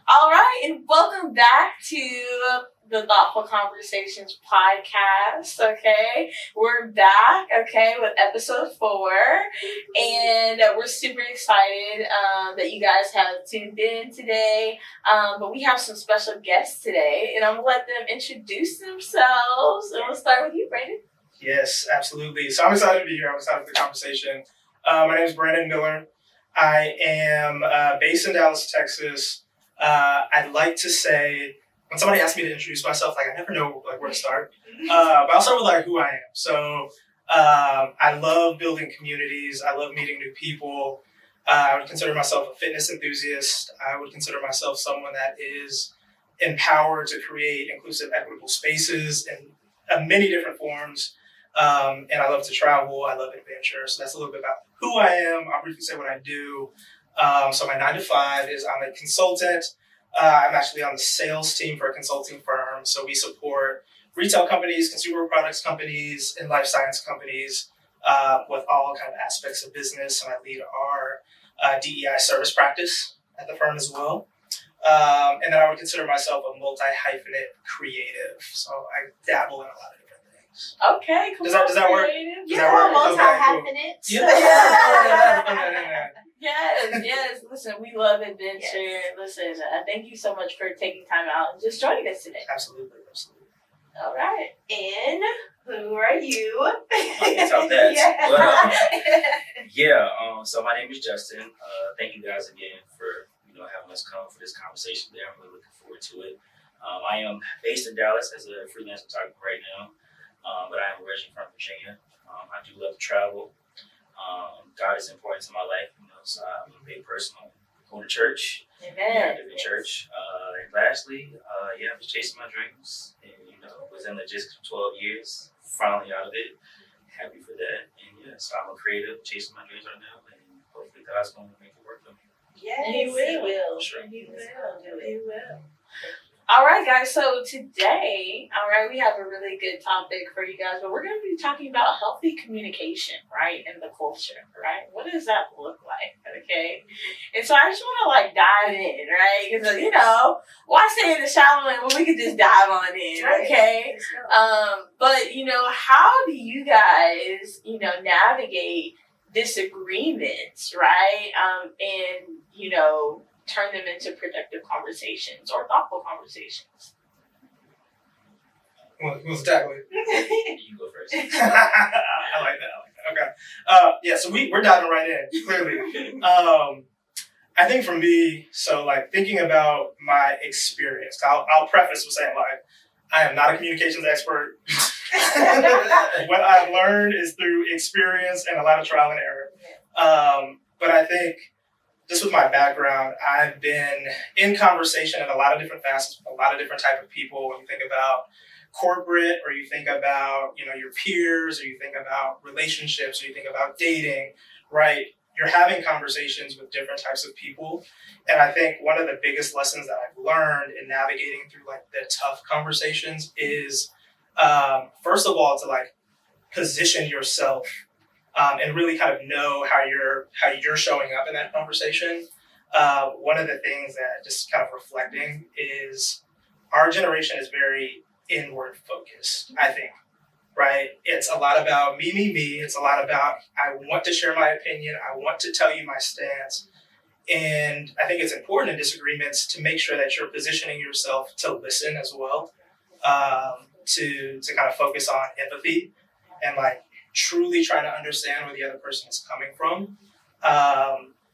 All right, and welcome back to the Thoughtful Conversations podcast. Okay, we're back. Okay, with episode 4, and we're super excited that you guys have tuned in today. But we have some special guests today, and I'm gonna let them introduce themselves. And we'll start with you, Brandon. Yes, absolutely. So I'm excited to be here. I'm excited for the conversation. My name is Brandon Miller. I am based in Dallas, Texas. I'd like to say, when somebody asks me to introduce myself, I never know where to start. But I'll start with who I am. So I love building communities. I love meeting new people. I would consider myself a fitness enthusiast. I would consider myself someone that is empowered to create inclusive, equitable spaces in many different forms. And I love to travel. I love adventure. So that's a little bit about who I am. I'll briefly say what I do. So my 9 to 5 is I'm a consultant. I'm actually on the sales team for a consulting firm. So we support retail companies, consumer products companies, and life science companies with all kind of aspects of business. And I lead our DEI service practice at the firm as well. And then I would consider myself a multi-hyphenate creative. So I dabble in a lot of different things. Okay, cool. Does that work? Yeah, multi-hyphenate. Yes. Listen, we love adventure. Yes. Listen, thank you so much for taking time out and just joining us today. Absolutely. All right. And who are you? I can tell that. So my name is Justin. Thank you guys again for having us come for this conversation today. I'm really looking forward to it. I am based in Dallas as a freelance photographer right now, but I am originally from Virginia. I do love to travel. God is important to my life, so I'm a big person on going to church. Amen. I live in church. And lastly, I'm just chasing my dreams. And, was in logistics for 12 years, finally out of it. Happy for that. And so I'm a creative, chasing my dreams right now. And hopefully God's going to make it work for me. Yes, He will. Sure. He will. All right, guys. So today, we have a really good topic for you guys, but we're going to be talking about healthy communication, right, in the culture, right? What does that look like, okay? And so I just want to dive in, right? Because why stay in the shallow end when we could just dive on in, okay? But how do you guys, navigate disagreements, right? And turn them into productive conversations or thoughtful conversations. Who's tackling? You go first. I like that. Okay. So we're diving right in, clearly. I think for me, thinking about my experience, I'll preface with saying I am not a communications expert. What I've learned is through experience and a lot of trial and error. But I think just with my background, I've been in conversation in a lot of different facets with a lot of different type of people. When you think about corporate, or you think about, your peers, or you think about relationships, or you think about dating, right? You're having conversations with different types of people. And I think one of the biggest lessons that I've learned in navigating through the tough conversations is, first of all, to position yourself and really kind of know how you're showing up in that conversation. One of the things that just kind of reflecting is our generation is very inward focused, I think, right? It's a lot about me. It's a lot about, I want to share my opinion. I want to tell you my stance. And I think it's important in disagreements to make sure that you're positioning yourself to listen as well, to kind of focus on empathy and truly trying to understand where the other person is coming from,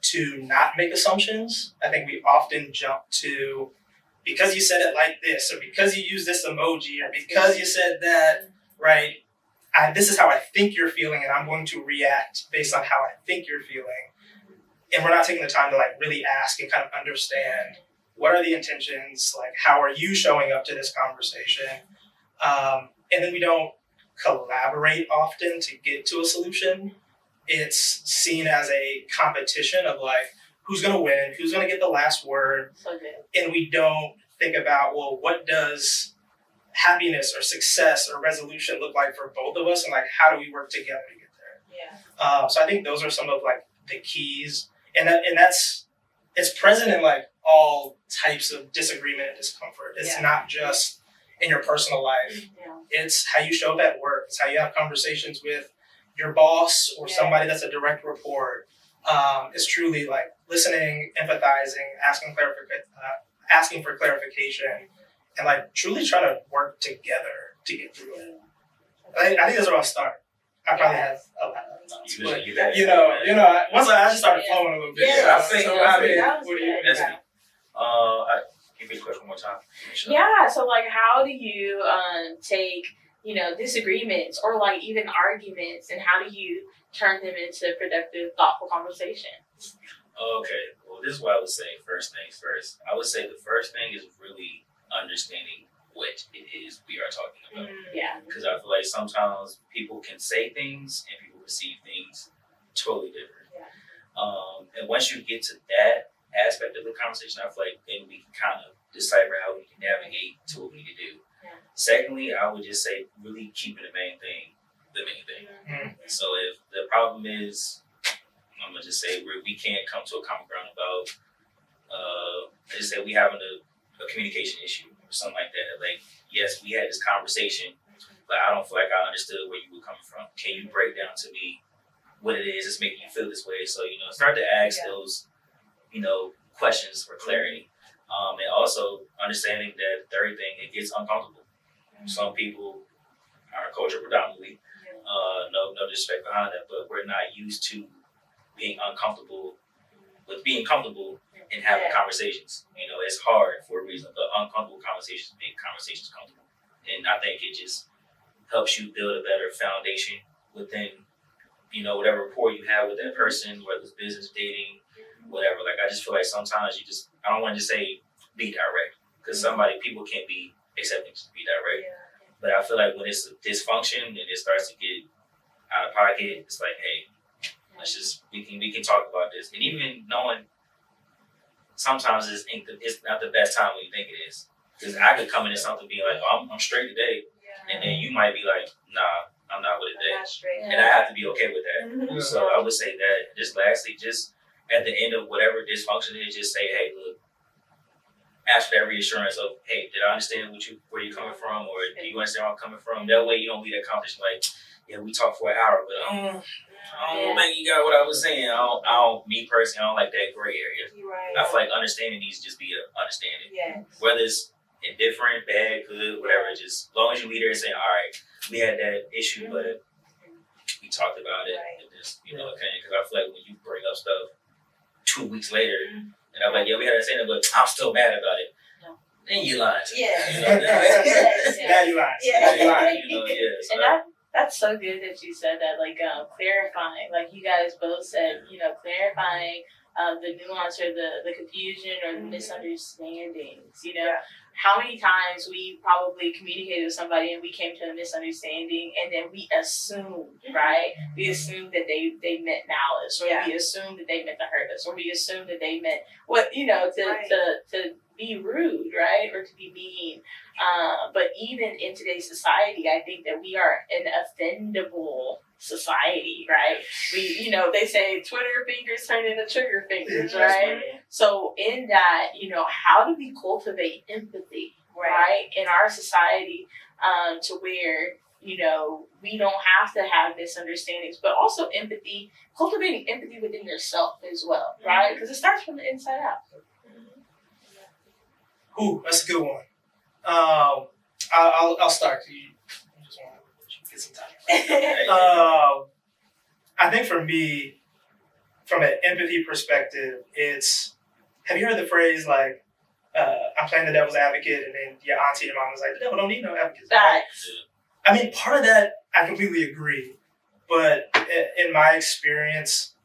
to not make assumptions. I think we often jump to, because you said it like this, or because you use this emoji, or because you said that, right? This is how I think you're feeling, and I'm going to react based on how I think you're feeling. And we're not taking the time to really ask and kind of understand, what are the intentions? How are you showing up to this conversation? And then we don't collaborate often to get to a solution. It's seen as a competition of who's going to win, who's going to get the last word. So good. And we don't think about, well, what does happiness or success or resolution look like for both of us, and how do we work together to get there? Yeah. So I think those are some of the keys, and that's it's present in all types of disagreement and discomfort. It's not just in your personal life. It's how you show up at work. It's how you have conversations with your boss or somebody that's a direct report. It's truly like listening, empathizing, asking for clarification, and like truly try to work together to get through it. I think that's where I'll start. I probably have a lot of thoughts, but once I just started flowing a little bit. Yeah, I think. What do you That's think? me. Give me the question one more time. Yeah, so like how do you take, disagreements or like even arguments, and how do you turn them into productive, thoughtful conversations? Okay, well, this is what I would say. First things first. I would say the first thing is really understanding what it is we are talking about. Yeah. Because I feel like sometimes people can say things and people receive things totally different. Yeah. And once you get to that aspect of the conversation, I feel like then we can kind of decipher how we can navigate to what we need to do. Yeah. Secondly, I would just say really keeping the main thing. So if the problem is, I'm gonna just say we can't come to a common ground about, I just say we having a communication issue or something like that. Like, yes, we had this conversation, but I don't feel like I understood where you were coming from. Can you break down to me what it is that's making you feel this way? So, start to ask those, questions for clarity. And also understanding that the third thing, it gets uncomfortable. Some people, our culture predominantly, no disrespect behind that, but we're not used to being uncomfortable with being comfortable and having conversations. It's hard for a reason, but uncomfortable conversations make conversations comfortable. And I think it just helps you build a better foundation within, whatever rapport you have with that person, whether it's business, dating, whatever. Like, I just feel like sometimes I don't want to just say be direct, because people can't be accepting to be direct. But I feel like when it's a dysfunction and it starts to get out of pocket, it's like, hey, we can talk about this. And even knowing sometimes it's not the best time when you think it is. Because I could come into something being like, oh, I'm straight today. And then you might be like, nah, I'm not with it today. And I have to be okay with that. So I would say that just lastly, just at the end of whatever dysfunction is, just say, hey, look, ask for that reassurance of, hey, did I understand where you're coming from, or do you understand where I'm coming from? That way you don't leave that conversation like, yeah, we talked for an hour, but I don't think you got what I was saying. Me personally, I don't like that gray area. I feel like understanding needs to just be an understanding. Whether it's indifferent, bad, good, whatever, just as long as you leave there saying, all right, we had that issue, but we talked about it. And just, okay, because I feel like when you bring up stuff 2 weeks later, and I'm like, yeah, we had that saying, but I'm still mad about it. Then you lying to me. Now you lying. So and that's so good that you said that, like clarifying, like you guys both said, clarifying the nuance or the confusion or the misunderstandings. How many times we probably communicated with somebody and we came to a misunderstanding, and then we assumed, right? We assumed that they meant malice, or we assumed that they meant to hurt us, or we assumed that they meant to be rude, right? Or to be mean. But even in today's society, I think that we are an offendable society, right? We, they say Twitter fingers turn into trigger fingers, right? So in that, how do we cultivate empathy, right? In our society, to where, we don't have to have misunderstandings, but also empathy, cultivating empathy within yourself as well, right? Because it starts from the inside out. Ooh, that's a good one. I'll start. You just want to get some time. I think for me, from an empathy perspective, have you heard the phrase like, I'm playing the devil's advocate, and then your auntie and mom was like, the devil don't need no advocates. I mean, part of that, I completely agree. But in my experience,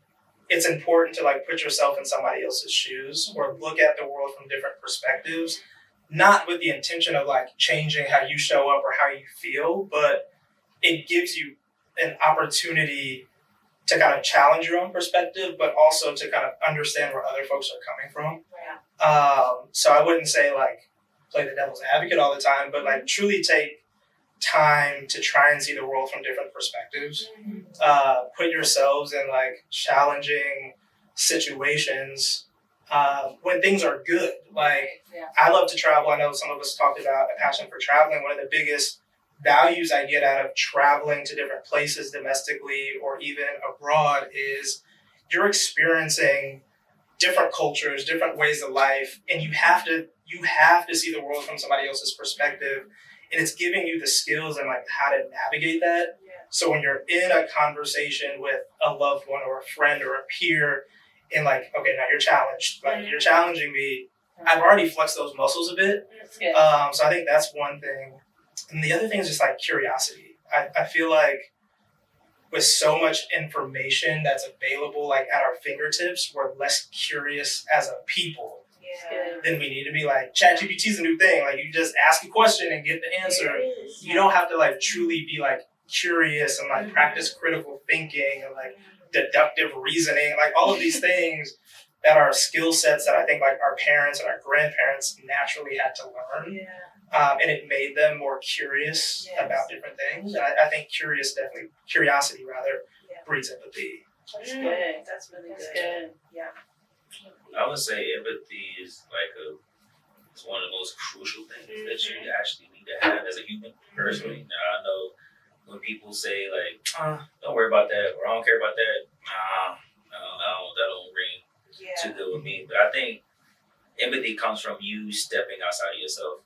it's important to like put yourself in somebody else's shoes or look at the world from different perspectives, not with the intention of like changing how you show up or how you feel, but it gives you an opportunity to kind of challenge your own perspective, but also to kind of understand where other folks are coming from. So I wouldn't say like play the devil's advocate all the time, but like truly take time to try and see the world from different perspectives. Put yourselves in like challenging situations when things are good. Like, Yeah. I love to travel. I know some of us talked about a passion for traveling. One of the biggest values I get out of traveling to different places domestically or even abroad is you're experiencing different cultures, different ways of life, and you have to see the world from somebody else's perspective, and it's giving you the skills and like how to navigate that. Yeah. So when you're in a conversation with a loved one or a friend or a peer, and like, okay, now you're challenged, like you're challenging me, I've already flexed those muscles a bit. So I think that's one thing. And the other thing is just like curiosity. I feel like with so much information that's available like at our fingertips, we're less curious as a people than we need to be. Like ChatGPT is a new thing. Like you just ask a question and get the answer. You don't have to like truly be like curious and like practice critical thinking and like deductive reasoning, like all of these things that are skill sets that I think like our parents and our grandparents naturally had to learn. And it made them more curious about different things. And I think curiosity breeds empathy. That's good. That's really good. Yeah. I would say empathy is like it's one of the most crucial things that you actually need to have as a human. Personally, now I know when people say like, "Don't worry about that," or "I don't care about that," that don't ring too good with me. But I think empathy comes from you stepping outside of yourself,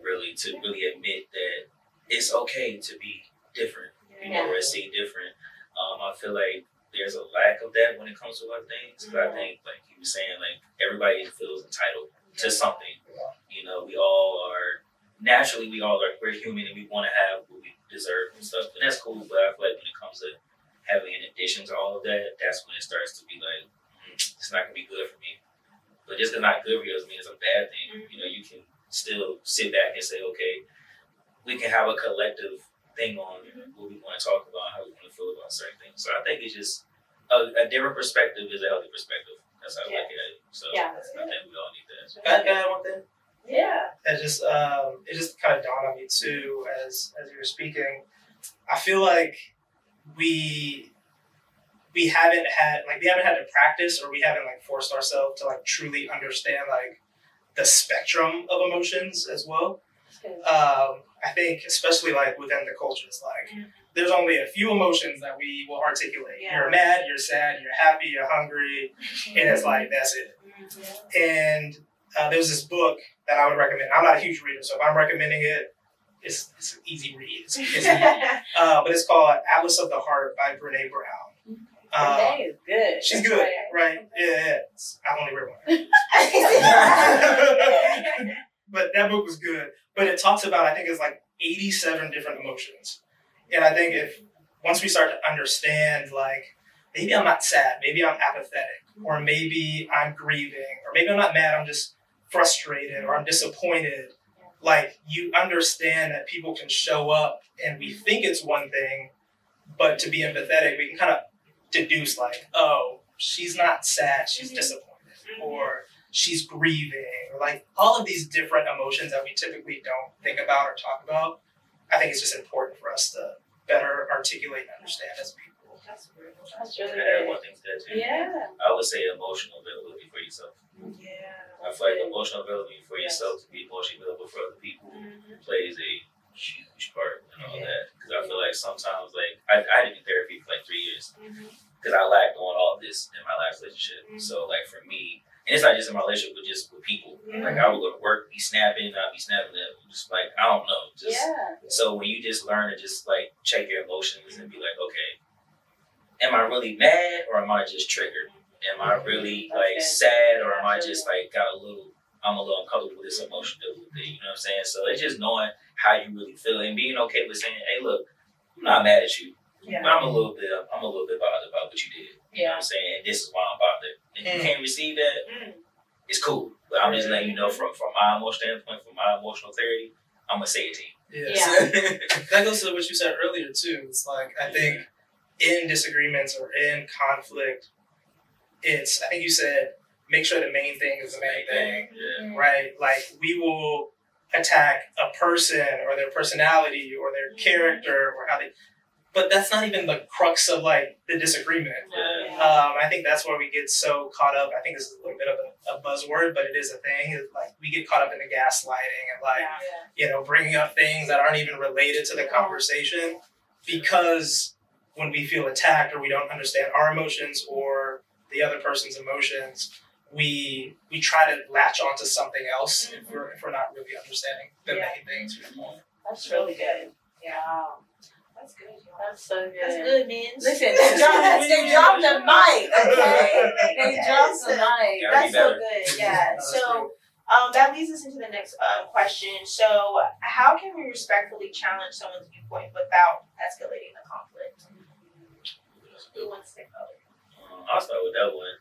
really, to really admit that it's okay to be different, or see different. I feel like there's a lack of that when it comes to a lot of things. Because I think, like you were saying, like everybody feels entitled to something. We're human and we want to have what we deserve and stuff. And that's cool. But I feel like when it comes to having an addition to all of that, that's when it starts to be like, it's not going to be good for me. But just because it's not good for you doesn't mean it's a bad thing. You can still sit back and say, okay, we can have a collective thing on what we want to talk about, how we want to feel about certain things. So I think it's just a different perspective is a healthy perspective. That's how I look at it. So I think we all need that. Can I add one thing? Yeah. It just kind of dawned on me too as you were speaking. I feel like we haven't had to practice, or we haven't like forced ourselves to like truly understand like the spectrum of emotions as well. I think especially like within the cultures, like there's only a few emotions that we will articulate. You're mad, you're sad, you're happy, you're hungry, and it's like that's it. And there's this book that I would recommend. I'm not a huge reader, so if I'm recommending it, it's an easy read. It's but it's called Atlas of the Heart by Brene Brown. Renee is good. She's good, right? Yeah. I've only read one. But that book was good. But it talks about, I think it's like 87 different emotions. And I think once we start to understand, like, maybe I'm not sad, maybe I'm apathetic, or maybe I'm grieving, or maybe I'm not mad, I'm just frustrated, or I'm disappointed. Like, you understand that people can show up and we think it's one thing, but to be empathetic, we can kind of deduce like, oh, she's not sad, she's disappointed, or she's grieving, or like all of these different emotions that we typically don't think about or talk about. I think it's just important for us to better articulate and understand as people. That's really Add good. one thing to that too. Yeah. I would say emotional availability for yourself. I feel like emotional availability for yourself to be emotionally available for other people plays a huge part in all that. Because I feel like sometimes, like, I did therapy for like 3 years because I lacked on all of this in my last relationship. So, like, for me, and it's not just in my relationship, but just with people. Like, I would go to work, be snapping, I'd be snapping at them. Just like, I don't know. So when you just learn to just like check your emotions and be like, okay, am I really mad or am I just triggered? Am I really like sad or am I just like I'm a little uncomfortable with this emotion with it, you know what I'm saying? So it's just knowing how you really feel and being okay with saying, hey, look, I'm not mad at you. But I'm a little bit bothered about what you did. You know what I'm saying? And this is why I'm bothered. And you can't receive that, it's cool. But I'm just letting you know from my emotional standpoint, from my emotional clarity, I'm gonna say it to you. That goes to what you said earlier too. It's like, I think in disagreements or in conflict, I think you said, make sure the main thing is the main thing, right? Like, we will attack a person or their personality or their character or how they, but that's not even the crux of like the disagreement. I think that's where we get so caught up. I think this is a little bit of a buzzword, but it is a thing. It's like we get caught up in the gaslighting and like, bringing up things that aren't even related to the conversation, because when we feel attacked or we don't understand our emotions or the other person's emotions, we try to latch onto something else if we're not really understanding the main things. That's really good. Yeah. That's good. That's so good. That's good, man. Listen, they dropped the mic, okay? They dropped the mic. That's so good, yeah. So that leads us into the next question. So how can we respectfully challenge someone's viewpoint without escalating the conflict? Who wants to go? I'll start with that one.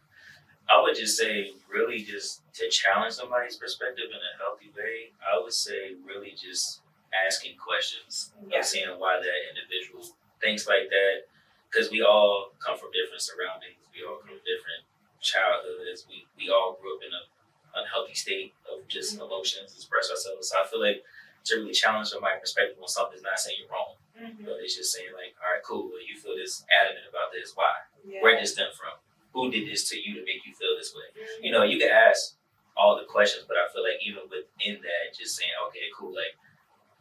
I would just say really just to challenge somebody's perspective in a healthy way, I would say really just asking questions of seeing why that individual thinks like that, because we all come from different surroundings, we all come from different childhoods, we all grew up in an unhealthy state of just emotions, express ourselves. So I feel like to really challenge somebody's perspective on something is not saying you're wrong, but it's just saying like, all right, cool, well, you feel this adamant about this, why? Where did this stem from? Who did this to you to make you feel this way? You know, you can ask all the questions, but I feel like even within that, just saying, okay, cool, like,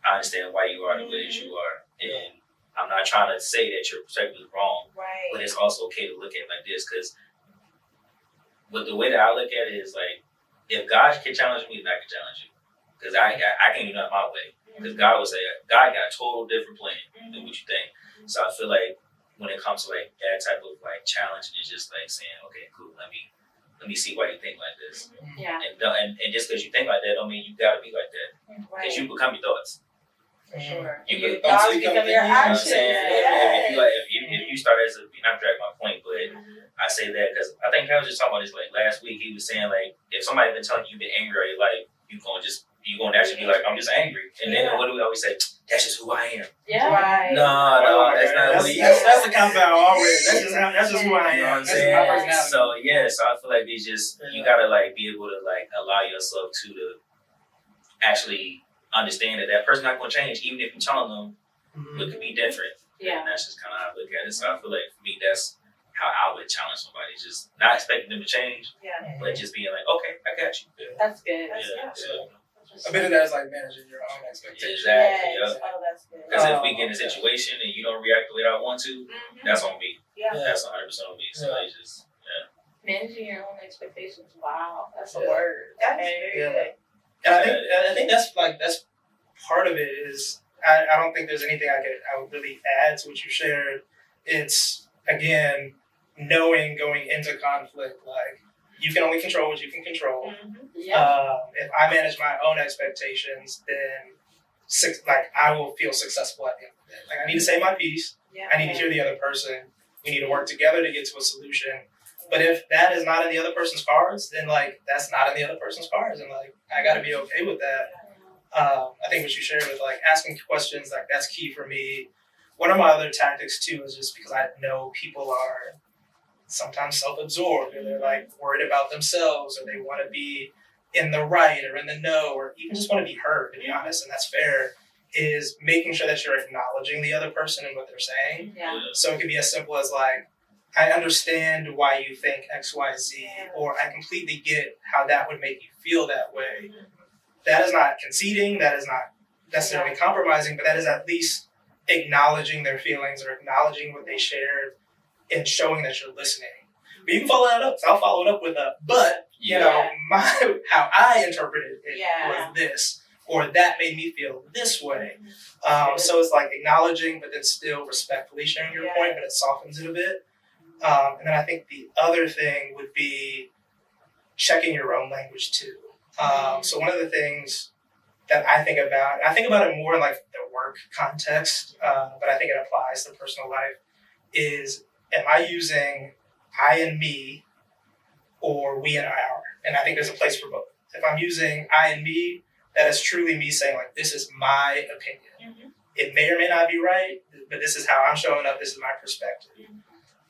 I understand why you are the way that you are, and I'm not trying to say that your perspective is wrong, but it's also okay to look at it like this, because the way that I look at it is like, if God can challenge me, then I can challenge you, because I can't do nothing my way, because God would say, God got a total different plan than what you think. So I feel like when it comes to like that type of like challenge, it's just like saying, okay, cool, let me see why you think like this, and just because you think like that don't mean you gotta be like that, because you become your thoughts. For sure. Your thoughts become your actions. If you start as not drag my point, but I say that because I think I was just talking about this like last week. He was saying like, if somebody been telling you you've been angry all your life, you're gonna actually be like, I'm just angry. And then what do we always say? That's just who I am. Yeah. Right. No, that's not who you are. That's a cop out already. That's just who I am. You know what I'm That's my saying? personality. So I feel like it's just, you gotta like be able to like allow yourself to actually understand that person not gonna change, even if you're telling them it could be different. And that's just kind of how I look at it. So I feel like for me, that's how I would challenge somebody. Just not expecting them to change, but just being like, okay, I got you. That's good. A bit of that is like managing your own expectations. Exactly. Oh, that's good. Because if we get in a situation and you don't react the way I want to, that's on me. That's 100% on me. So it's just, managing your own expectations. Wow, that's a word. That's very good. And I think that's part of it is I don't think there's anything I would really add to what you shared. It's again knowing going into conflict, like you can only control what you can control. If I manage my own expectations, then I will feel successful at the end of it. Like I need to say my piece. I need to hear the other person. We need to work together to get to a solution. But if that is not in the other person's cards, then like that's not in the other person's cards, and like I got to be okay with that. I think what you shared with like asking questions, like that's key for me. One of my other tactics too is just because I know people are sometimes self-absorbed, or they're like worried about themselves, or they want to be in the right or in the know, or even just want to be heard, to be honest, and that's fair, is making sure that you're acknowledging the other person and what they're saying. So it could be as simple as like, I understand why you think X, Y, Z, or I completely get how that would make you feel that way. That is not conceding, that is not necessarily compromising, but that is at least acknowledging their feelings or acknowledging what they shared and showing that you're listening. But you can follow that up. So I'll follow it up with you know, how I interpreted it was this, or that made me feel this way. So it's like acknowledging, but then still respectfully sharing your point, but it softens it a bit. And then I think the other thing would be checking your own language too. So one of the things that I think about it more in like the work context, but I think it applies to personal life, is am I using I and me or we and our? And I think there's a place for both. If I'm using I and me, that is truly me saying like, this is my opinion. It may or may not be right, but this is how I'm showing up. This is my perspective.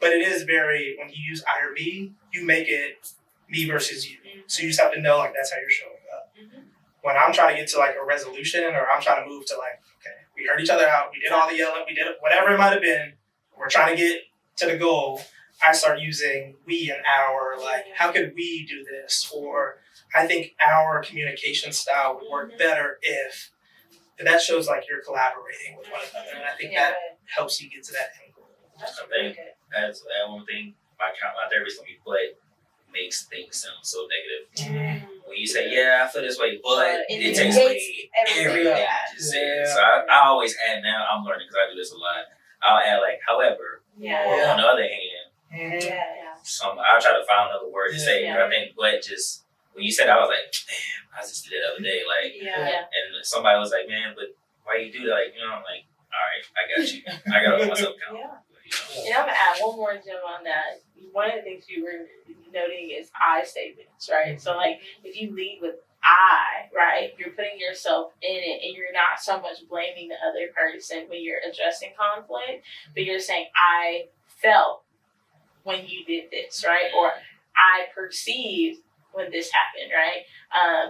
But it is when you use I or me, you make it me versus you. So you just have to know like that's how you're showing up. When I'm trying to get to like a resolution, or I'm trying to move to like, okay, we We heard each other out. We did all the yelling. We did whatever it might have been. We're trying to get to the goal. I start using we and our, like, how could we do this? Or I think our communication style would work better if that shows like you're collaborating with one another. And I think that helps you get to that end goal. That's I really think good. that's one thing my therapist told me, but makes things sound so negative. When you say, I feel this way, but it takes away everything you just said. So I always add, now I'm learning because I do this a lot, I'll add like, however, or on the other hand, I'll try to find another word to say. But I think, but just, when you said that, I was like, damn, I just did it the other day. Like, and somebody was like, man, but why you do that? Like, I'm like, all right, I got you. I got to hold myself accountable. And I'm going to add one more gem on that. One of the things you were noting is I statements, right? So, like, if you lead with I, right, you're putting yourself in it and you're not so much blaming the other person when you're addressing conflict, but you're saying, I felt when you did this, right? Or I perceived when this happened, right?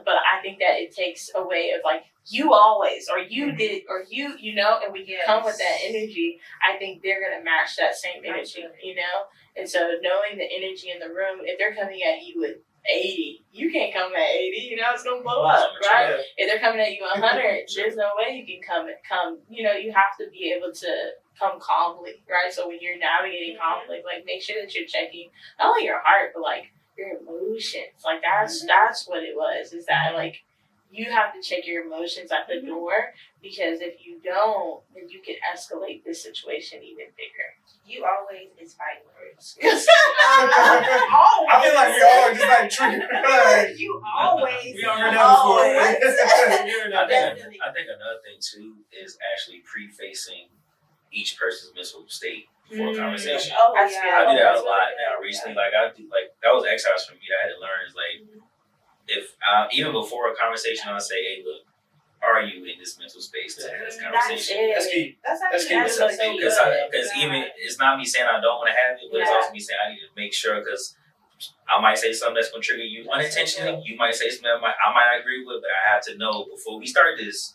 But I think that it takes a way of like, you always, or you did, or you and we can come with that energy. I think they're going to match that same energy, And so knowing the energy in the room, if they're coming at you with 80, you can't come at 80, it's going to blow up, right? If they're coming at you 100, there's no way you can come, you have to be able to come calmly, right? So when you're navigating conflict, like make sure that you're checking not only your heart, but like your emotions. Like that's what it was, is that like you have to check your emotions at the door, because if you don't, then you can escalate this situation even bigger. You always is fighting words. I feel like we all just like triggered. You always. We all heard that before. I think another thing too is actually prefacing each person's mental state before a conversation. I do that a lot now recently. Like I do, like that was exercise for me that I had to learn. Is like if even before a conversation, I say, "Hey, look, are you in this mental space to have this conversation?" That's key. That's key. Because even it's not me saying I don't want to have it, but it's also me saying I need to make sure, because I might say something that's going to trigger you unintentionally. You might say something I might not agree with, but I have to know before we start this.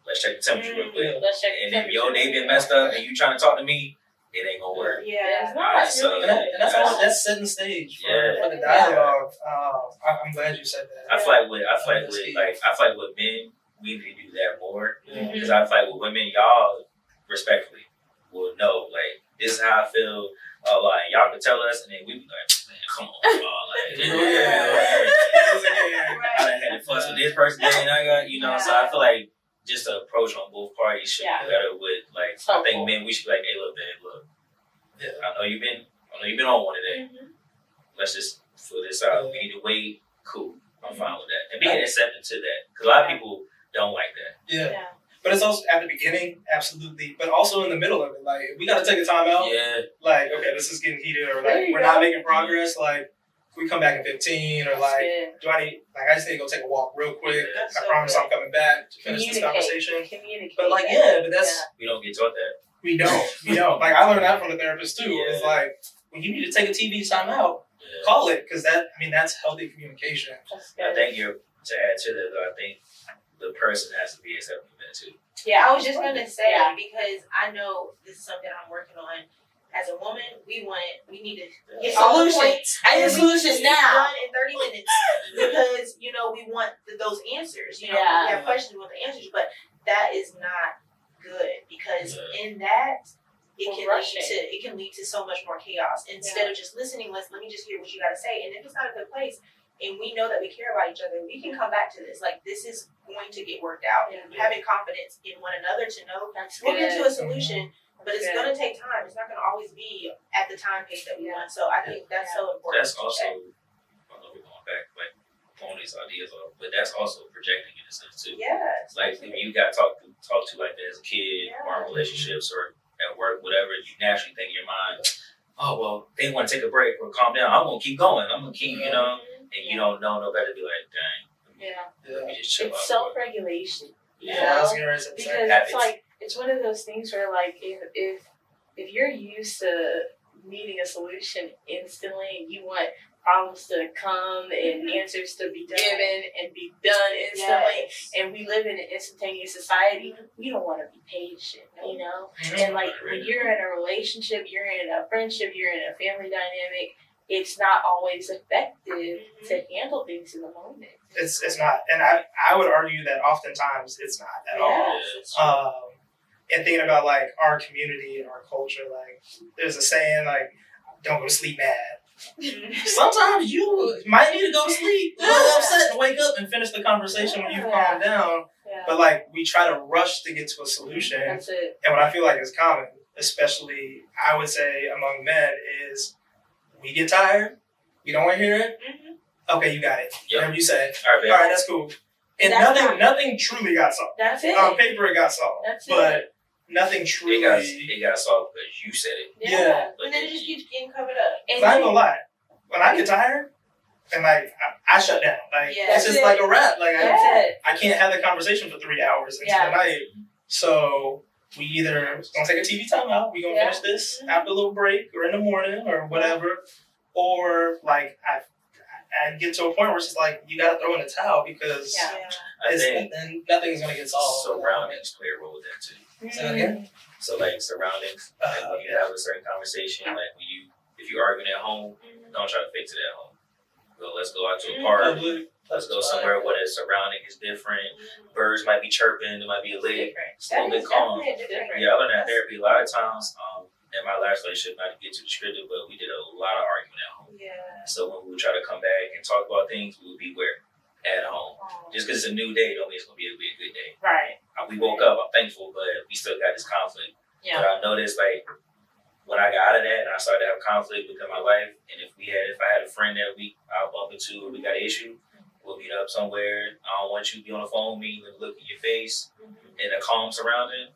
Let's check the temperature real quick. And if your day been messed up and you trying to talk to me, it ain't gonna work. Yeah, that's setting the stage for the dialogue. I'm glad you said that. I feel like with men, we need to do that more, because I feel like with women, y'all respectfully will know, like, this is how I feel. And y'all can tell us, and then we be like, man, come on, I done had to fuss with this person, and I got, so I feel like just the approach on both parties should be better with, like, I think men, we should be like, hey, look, I know you've been on one today. Let's just fill this out. We need to wait. Cool. I'm fine with that. And being accepted to that. Because a lot of people don't like that. Yeah. But it's also at the beginning, absolutely. But also in the middle of it. Like, if we got to take a time out. Yeah. Like, okay, this is getting heated. Or, like, we're not making progress. Like, we come back in 15. Or, like, I just need to go take a walk real quick. I promise I'm coming back to finish this conversation. But, like, but that's. We don't get taught that. We don't. Like, I learned that from the therapist, too. Yeah. It's like, when you need to take a TV time out, call it. Because that's healthy communication. I think to add to that, though, I think the person has to be accepting of that, too. Yeah, I was just going to say, because I know this is something I'm working on. As a woman, we need to get solutions. I need solutions now. Done in 30 minutes. Because, we want those answers. We have questions, we want the answers. But that is not good, because in that it can lead to so much more chaos. Instead of just listening, let me just hear what you got to say. And if it's not a good place, and we know that we care about each other, we can come back to this. Like, this is going to get worked out. And having confidence in one another to know we'll get to a solution, but it's going to take time. It's not going to always be at the time pace that we want. So I think that's so important. That's also, I don't know if we're going back, like, throwing these ideas off, but that's also projecting in a sense too. Yeah. Like, if you got talk to like that as a kid, or in relationships, or at work, whatever, you naturally think in your mind, oh, well, they want to take a break or calm down. I'm going to keep going. I'm going to keep, and you don't know no better to be like, dang. Let me just chill out. It's self-regulation. I was gonna say because it's like, it's one of those things where, like, if you're used to needing a solution instantly, and you want problems to come and answers to be given and be done instantly. Yes. And we live in an instantaneous society. We don't want to be patient, And like when you're in a relationship, you're in a friendship, you're in a family dynamic, it's not always effective to handle things in the moment. It's not. And I would argue that oftentimes it's not at all. And thinking about like our community and our culture, like there's a saying like, don't go to sleep mad. Sometimes you might need to go to sleep, a little upset, and wake up and finish the conversation when you've calmed down. Yeah. But like we try to rush to get to a solution. That's it. And what I feel like is common, especially I would say among men, is we get tired. We don't want to hear it. Okay, you got it. Yep. Whatever you say. All right, that's cool. And nothing truly got solved. That's it. On paper, it got solved. That's but it. Nothing truly. It got solved because you said it. Yeah. And then it just keeps getting covered up. I'm not gonna lie. When I get tired, and like I shut down. Like it's just like a wrap. Like I can't have the conversation for 3 hours into the night. So we either gonna take a TV timeout, we gonna finish this after a little break or in the morning or whatever, or like I get to a point where it's just like you gotta throw in the towel because I think nothing's gonna get solved. Surroundings play a role with that too. So like surroundings, like when you have a certain conversation, like if you're arguing at home, don't try to fix it at home. Let's go out to a park. Let's go somewhere where the surrounding is different. Birds might be chirping. There might be a lake. It's a little bit calm. Yeah, I learned that therapy a lot of times. In my last relationship, not to get too descriptive, but we did a lot of arguing at home. Yeah. So when we would try to come back and talk about things, we would be where? At home. Just because it's a new day, don't mean it's going to be a good day. Right. We woke up, I'm thankful, but we still got this conflict. Yeah. But I noticed, like, when I got out of that and I started to have conflict within my life, and if I had a friend that I'll bump into or we got an issue, we'll meet up somewhere. I don't want you to be on the phone with me, let me look in your face, and a calm surrounding.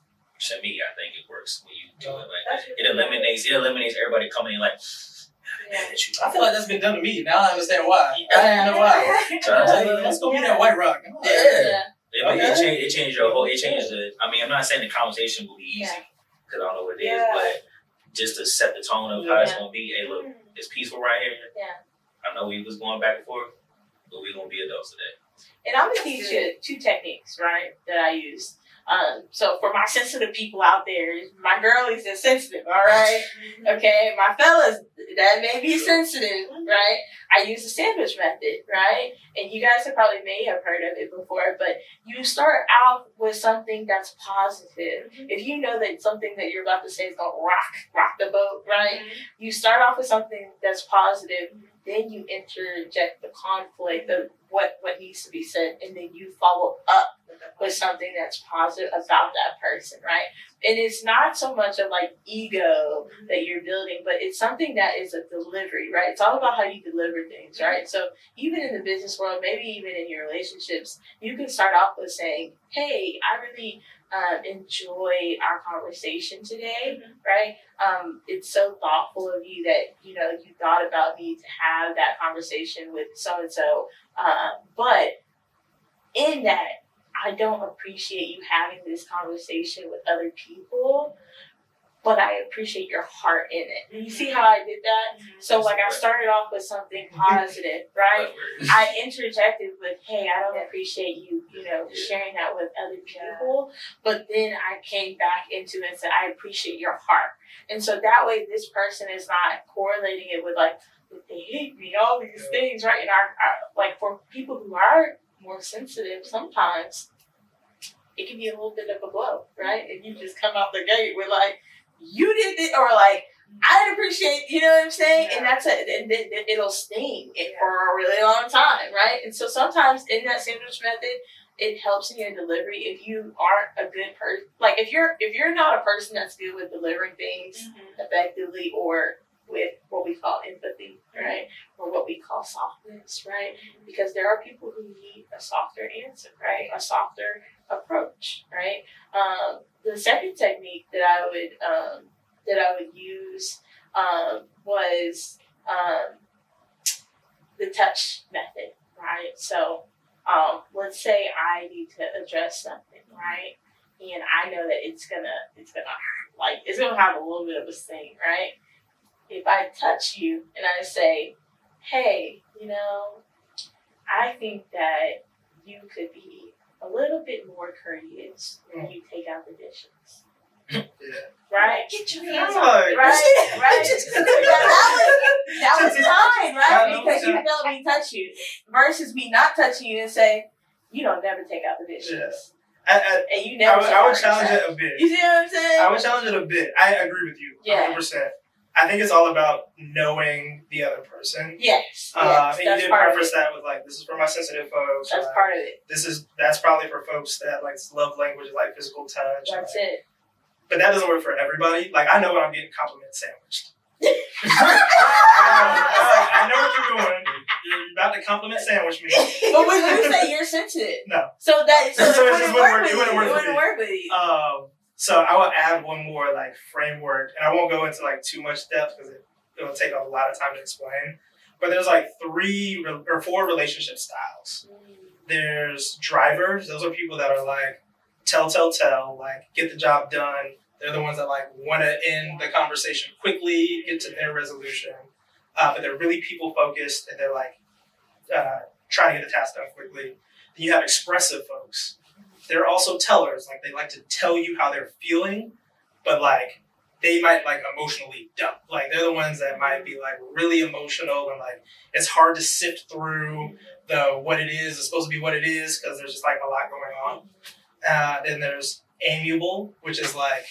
To me, I think it works when you do it like that. It eliminates everybody coming in like, I feel like that's been done to me. Now I understand why. I know why. Let's go get that White Rock. It changed your whole. It changed the. I mean, I'm not saying the conversation will be easy because I don't know what it is, but just to set the tone of how it's gonna be. Hey, look, it's peaceful right here. Yeah. I know we was going back and forth, but we're gonna be adults today. And I'm gonna teach you 2 techniques, right, that I use. So for my sensitive people out there, my girlies are sensitive, all right? Okay, my fellas that may be sensitive, right? I use the sandwich method, right? And you guys may have heard of it before, but you start out with something that's positive. If you know that something that you're about to say is gonna rock the boat, right? You start off with something that's positive, then you interject the conflict of what needs to be said, and then you follow up with something that's positive about that person, right? And it's not so much of like ego that you're building, but it's something that is a delivery, right? It's all about how you deliver things, right? So even in the business world, maybe even in your relationships, you can start off with saying, hey, I really enjoy our conversation today, right? It's so thoughtful of you that, you thought about me to have that conversation with so-and-so. But in that, I don't appreciate you having this conversation with other people, but I appreciate your heart in it. You see how I did that? So like I started off with something positive, right? I interjected with, hey, I don't appreciate you, sharing that with other people. But then I came back into it and said, I appreciate your heart. And so that way this person is not correlating it with like, they hate me, all these things, right? And our like for people who are more sensitive, sometimes it can be a little bit of a blow, right? And you just come out the gate with like, you did it, or like, I didn't appreciate, you know what I'm saying? And that's it, and it'll sting for a really long time, right? And so sometimes in that sandwich method, it helps in your delivery if you aren't a good person. Like if you're not a person that's good with delivering things effectively or with what we call empathy, right? Or what we call softness, right? Because there are people who need a softer answer, right? A softer approach, right? The second technique that I would use was the touch method, right? So let's say I need to address something, right? And I know that it's gonna have a little bit of a sting, right? If I touch you and I say, hey, I think that you could be a little bit more courteous when you take out the dishes. Yeah. Right? Get your Yeah, hands like- off. Right. That was fine, right? Yeah, Because you okay. felt me touch you. Versus me not touching you and say, you don't never take out the dishes. And you never I would shower challenge yourself. it a bit. You see what I'm saying? I would challenge it a bit. I agree with you, Yeah. 100%. I think it's all about knowing the other person. Yes. And you That's did part of preface it. that with like, this is for my sensitive folks. That's or, part of it. that's probably for folks that like love language like physical touch. That's like, it. But that doesn't work for everybody. Like I know when I'm getting compliment sandwiched. I know what you're doing. You're about to compliment sandwich me. But when you say you're sensitive, No. So So it it just wouldn't work with you. it wouldn't It work for wouldn't me. work with you. So I will add one more like framework, and I won't go into like too much depth because it'll take a lot of time to explain. But there's like 3 or 4 relationship styles. There's drivers; those are people that are like tell, like get the job done. They're the ones that like want to end the conversation quickly, get to their resolution. But they're really people focused, and they're like trying to get the task done quickly. Then you have expressive folks. They're also tellers. Like they like to tell you how they're feeling, but like they might like emotionally dump. Like they're the ones that might be like really emotional and like it's hard to sift through the what it is. It's supposed to be what it is because there's just like a lot going on. Then there's amiable, which is like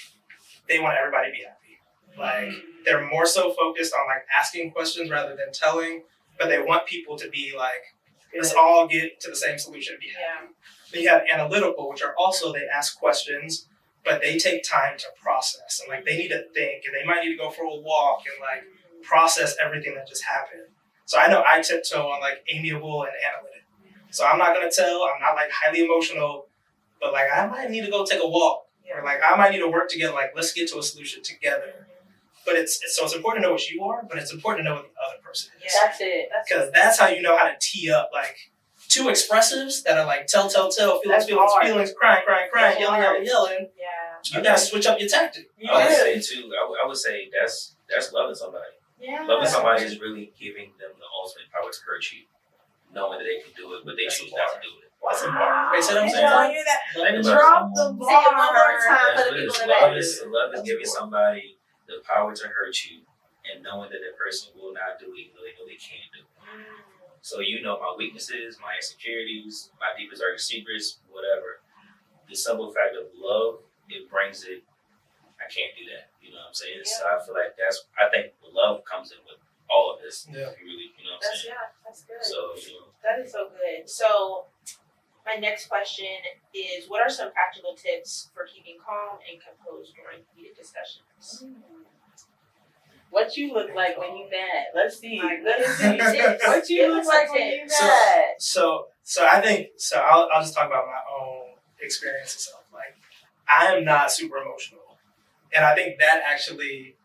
they want everybody to be happy. Like they're more so focused on like asking questions rather than telling, but they want people to be like, let's all get to the same solution and be happy. Then you have analytical, which are also they ask questions, but they take time to process and like they need to think and they might need to go for a walk and like process everything that just happened. So I know I tiptoe on like amiable and analytic. So I'm not gonna tell, I'm not like highly emotional, but like I might need to go take a walk. Or like I might need to work together, like let's get to a solution together. But it's important to know what you are, but it's important to know what the other person is. That's it. Because that's how you know how to tee up like 2 expressives that are like tell, feelings, That's hard. crying, yelling. Yeah. You gotta switch up your tactic. I would say too. I would say that's loving somebody. Yeah. Loving somebody is really giving them the ultimate power to hurt you, knowing that they can do it, but they That's choose a not bar. to do it. What's a bar? Wait, say that I'm again. saying? You that. Think about Drop it. the ball. Say it one more time for That's the what it people is. in the back. Love is giving somebody the power to hurt you and knowing that that person will not do it even though they know they can do it. So you know my weaknesses, my insecurities, my deepest darkest secrets, whatever. The simple fact of love, it brings it. I can't do that. You know what I'm saying? So I feel like I think love comes in with all of this. Yeah. If you really, you know what I'm saying? That's good. So, That is so good. So, my next question is: what are some practical tips for keeping calm and composed during heated discussions? What you look like when you mad? Let's see. Let's see. What you Give look us like a when you tip. mad? So I think I'll just talk about my own experience itself. Like I am not super emotional. And I think that actually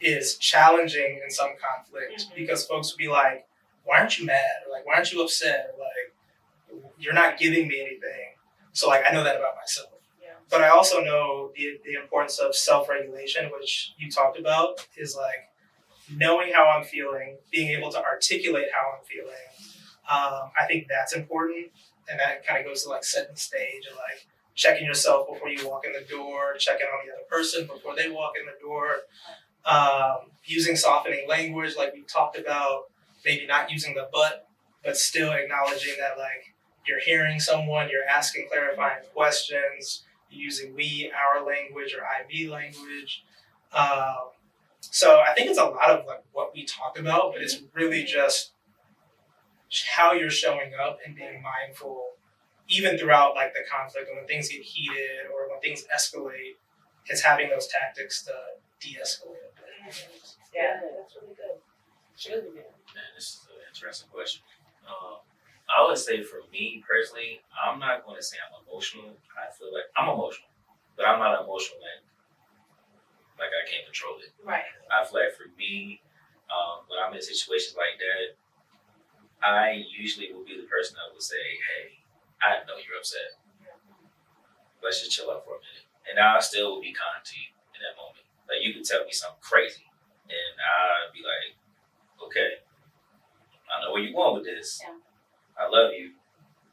is challenging in some conflict because folks will be like, why aren't you mad? Or like, why aren't you upset? Or like, you're not giving me anything. So like, I know that about myself. Yeah. But I also know the importance of self-regulation, which you talked about, is like knowing how I'm feeling, being able to articulate how I'm feeling. I think that's important. And that kind of goes to like setting the stage and like checking yourself before you walk in the door, checking on the other person before they walk in the door, using softening language like we talked about, maybe not using the but still acknowledging that like you're hearing someone, you're asking clarifying questions, using we, our language or I, me language. So I think it's a lot of like what we talked about, but it's really just how you're showing up and being mindful even throughout like the conflict and when things get heated or when things escalate, it's having those tactics to de-escalate. Yeah, that's really good. It's really good. man, this is an interesting question. I would say for me personally, I'm not going to say I'm emotional. I feel like I'm emotional, but I'm not emotional like I can't control it. Right. I feel like for me, when I'm in situations like that, I usually will be the person that will say, hey, I know you're upset. Let's just chill out for a minute. And I still will be kind to you in that moment. Like you can tell me something crazy and I'd be like, okay, I know where you're going with this. Yeah. I love you,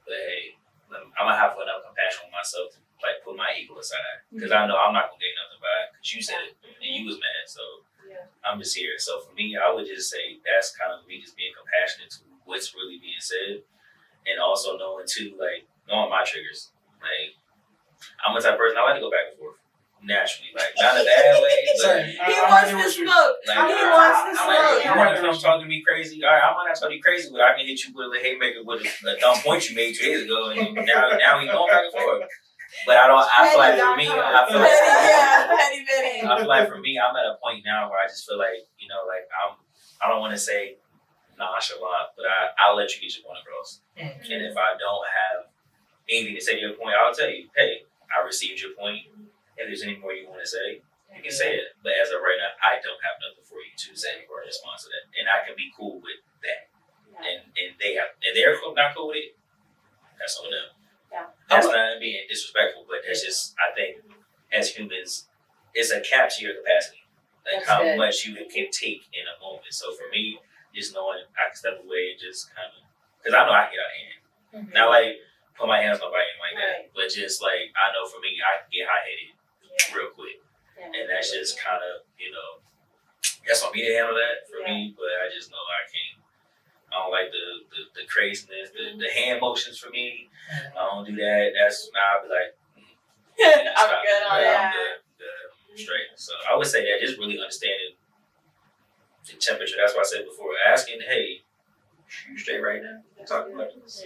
but hey, I'm gonna have enough compassion with myself to like put my ego aside because I know I'm not gonna get nothing back because you said it and you was mad. So I'm just here. So for me, I would just say that's kind of me just being compassionate to what's really being said, and also knowing my triggers. Like I'm a type of person I like to go back and forth. Naturally, like not in a bad way, but he wants to smoke. Like, he wants to smoke. You want to come talking to me crazy? All right, I might not talk to you crazy, but I can hit you with a haymaker with a dumb point you made 2 days ago, and now we going back and forth. But I feel like for me, I feel like for me, I'm at a point now where I just feel like I don't want to say nonchalant, but I'll let you get your point across. Mm-hmm. And if I don't have anything to say to your point, I'll tell you, hey, I received your point. If there's any more you want to say, you can say it. But as of right now, I don't have nothing for you to say or respond to that. And I can be cool with that. Yeah. And they're not cool with it. That's on them. Yeah. That's not being disrespectful, but that's just, I think, as humans, it's a cap to your capacity. Like how much you can take in a moment. So for me, just knowing I can step away and just kind of, because I know I can get out of hand. Mm-hmm. Not like put my hands on nobody like that, but just like I know for me, I can get high-headed real quick. Yeah. And that's just kind of, that's on me to handle that for me, but I just know I can't. I don't like the craziness, the hand motions for me. I don't do that. That's I'll be like, I'm good on that. I'm straight. So I would say that just really understanding the temperature. That's why I said before, asking, hey, you straight right now? Talking about this.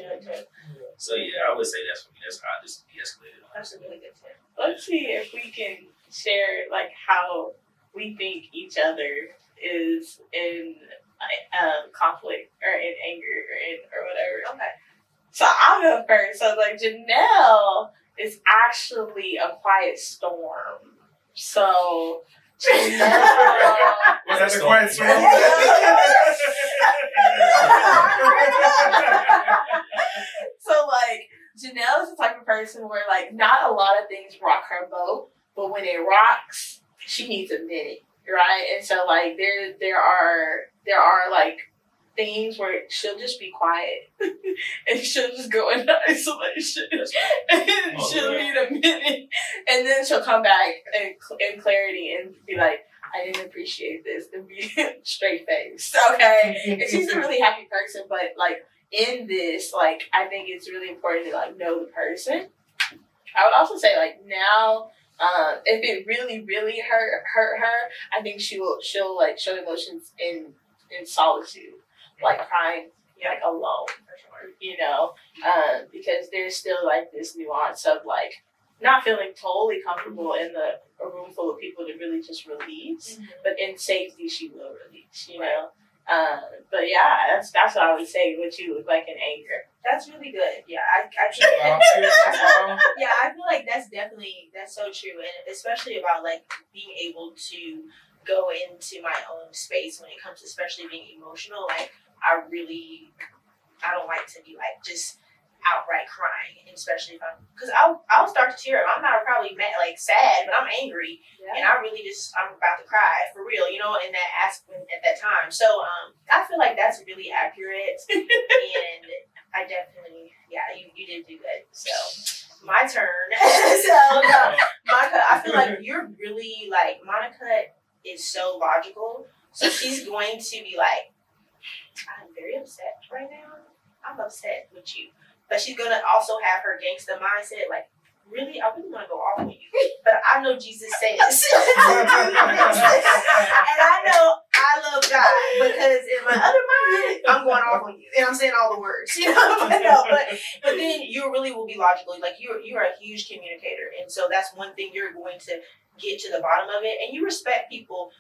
So I would say that's for me. That's how I just de-escalated. That's a really good tip. Let's see if we can share like how we think each other is in conflict or in anger or whatever. Okay. So I'll go first. So like Janelle is actually a quiet storm. So Janelle was that the quiet storm? So like Janelle is the type of person where like not a lot of things rock her boat, but when it rocks, she needs a minute, right? And so like there are like things where she'll just be quiet and she'll just go into isolation and she'll need a minute and then she'll come back in clarity and be like, I didn't appreciate this, and be straight faced, okay? And she's a really happy person, but like in this, like I think it's really important to like know the person. I would also say like now, if it really, really hurt her, I think she'll like show emotions in solitude, like crying like alone, because there's still like this nuance of like not feeling totally comfortable in a room full of people to really just release, but in safety she will release, But yeah, that's what I would say. What you look like in anger. That's really good. Yeah, I feel like that's so true, and especially about like being able to go into my own space when it comes to especially being emotional. Like I don't like to be like just outright crying, and especially if because I'll start to tear up. I'm not probably mad, like sad, but I'm angry, and I'm about to cry for real, in that aspect at that time. So I feel like that's really accurate, and I definitely, you did do good. So my turn. Monica, I feel like you're really like Monica is so logical, so she's going to be like, I'm very upset right now. I'm upset with you. But she's going to also have her gangster mindset, like, really, I really want to go off on you. But I know Jesus says. And I know I love God because in my other mind, I'm going off on you. And I'm saying all the words, But then you really will be logical. Like, you're a huge communicator. And so that's one thing you're going to get to the bottom of it. And you respect people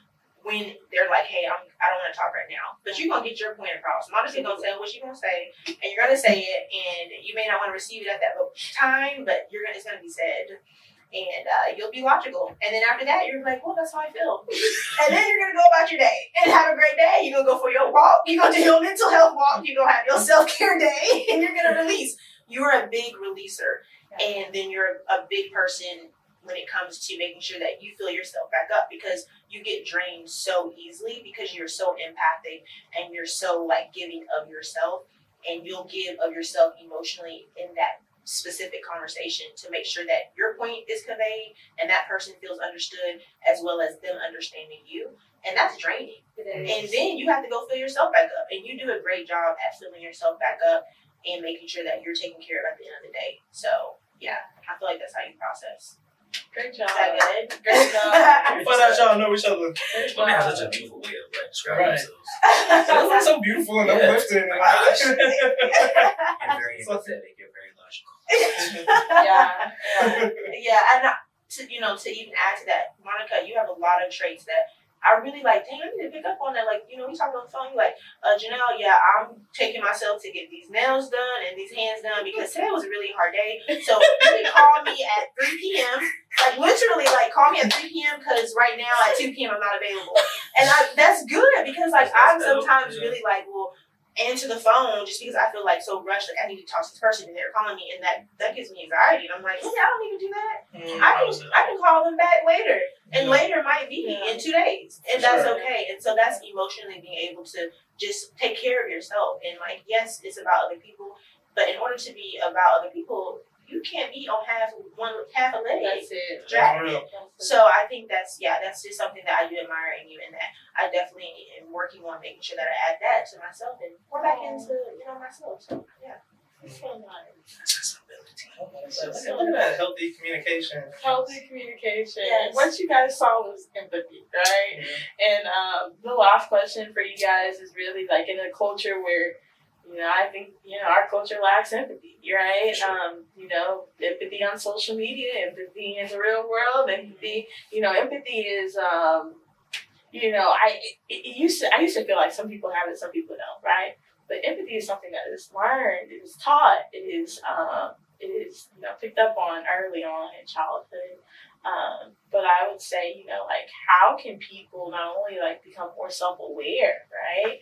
when they're like, hey, I don't want to talk right now. But you're going to get your point across. Monica's going to say what she's going to say, and you're going to say it, and you may not want to receive it at that time, but it's going to be said. And you'll be logical. And then after that, you're like, well, that's how I feel. And then you're going to go about your day and have a great day. You're going to go for your walk. You're going to do your mental health walk. You're going to have your self-care day, and you're going to release. You're a big releaser. And then you're a big person when it comes to making sure that you fill yourself back up, because you get drained so easily because you're so empathic and you're so like giving of yourself, and you'll give of yourself emotionally in that specific conversation to make sure that your point is conveyed and that person feels understood as well as them understanding you. And that's draining. And then you have to go fill yourself back up, and you do a great job at filling yourself back up and making sure that you're taken care of at the end of the day. So yeah, I feel like that's how you process. Great job. Is that good? Great job. But that y'all know each other. Women have such a beautiful way of like describing themselves. It's so beautiful and uplifting. And Gosh. You're very empathetic. You're very logical. Yeah, and to even add to that, Monica, you have a lot of traits that I really like. Dang, I need to pick up on that. Like, we talk on the phone. You like, Janelle, yeah, I'm taking myself to get these nails done and these hands done because today was a really hard day. So you can call me at 3 p.m. Like, literally, like, call me at 3 p.m. because right now at 2 p.m. I'm not available. And that's good because, like, I'm sometimes really like, well, answer the phone just because I feel like so rushed. Like, I need to talk to this person and they're calling me, and that gives me anxiety. And I'm like, I don't need to do that. I can call them back later. And later might be in 2 days. And that's okay. And so that's emotionally being able to just take care of yourself. And like, yes, it's about other people, but in order to be about other people, you can't be on half a leg. That's it. Dragging. So I think that's just something that I do admire in you, and that I definitely am working on making sure that I add that to myself and pour back into myself. So yeah. So nice. So look at that healthy communication. Healthy communication. Yes. What you guys saw was empathy, right? And the last question for you guys is really like, in a culture where, I think, our culture lacks empathy, right? Sure. Empathy on social media, empathy in the real world, empathy, empathy is, I used to feel like some people have it, some people don't, right? But empathy is something that is learned, it is taught, it is picked up on early on in childhood. But I would say, how can people not only like become more self-aware, right?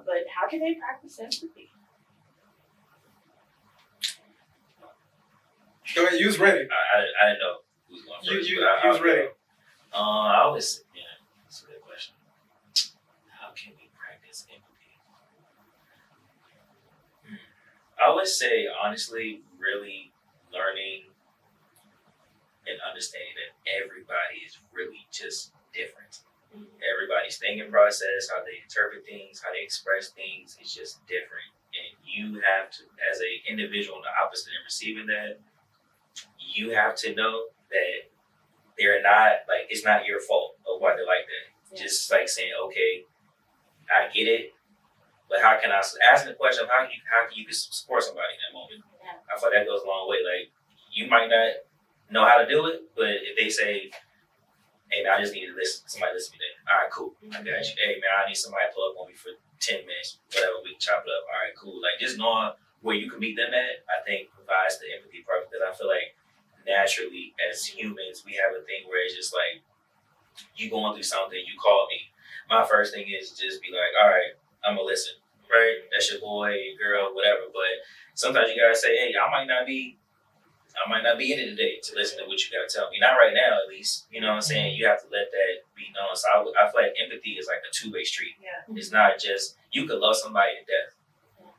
But how can they practice empathy? Go ahead, you was ready. I didn't know who was going first. You was ready. I always, that's a good question. How can we practice empathy? I would say, honestly, really learning and understanding that everybody is really just different. Everybody's thinking process, how they interpret things, how they express things is just different. And you have to, as an individual on the opposite end receiving that, you have to know that they're not, like, it's not your fault of why they're like that. Yeah. Just like saying, okay, I get it, but how can I, asking the question of how can you support somebody in that moment? Yeah. I feel like that goes a long way. Like, you might not know how to do it, but if they say, hey man, I just need to somebody listen to me there. All right, cool. I got you. Hey man, I need somebody to pull up on me for 10 minutes, whatever, we can chop it up. All right, cool. Like, just knowing where you can meet them at, I think provides the empathy part, because I feel like naturally as humans, we have a thing where it's just like, you going through something, you call me. My first thing is just be like, all right, I'm gonna listen, right? That's your boy, your girl, whatever. But sometimes you gotta say, hey, I might not be in it today to listen to what you gotta tell me. Not right now, at least. You know what I'm saying? You have to let that be known. So I feel like empathy is like a two-way street. Yeah. It's not just, you could love somebody to death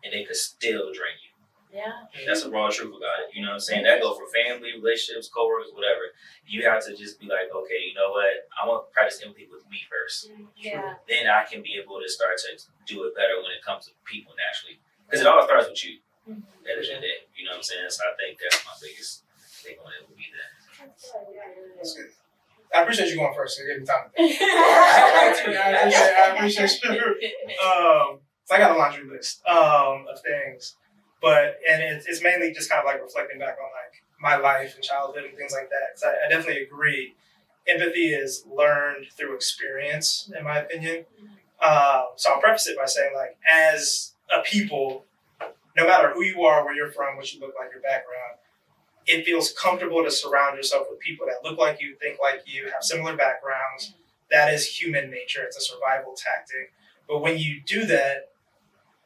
and they could still drain you. Yeah. That's the raw truth about it. You know what I'm saying? That goes for family, relationships, coworkers, whatever. You have to just be like, okay, you know what? I want to practice empathy with me first. Yeah. Then I can be able to start to do it better when it comes to people naturally. Because it all starts with you. At the end of the day. You know what I'm saying? So I think that's my biggest thing on it would be that. That's good. I appreciate you going first. So give me time. I appreciate you. So I got a laundry list of things. And it's mainly just kind of like reflecting back on like my life and childhood and things like that. So I definitely agree. Empathy is learned through experience, in my opinion. So I'll preface it by saying, like, as a people, no matter who you are, where you're from, what you look like, your background, it feels comfortable to surround yourself with people that look like you, think like you, have similar backgrounds. That is human nature. It's a survival tactic. But when you do that,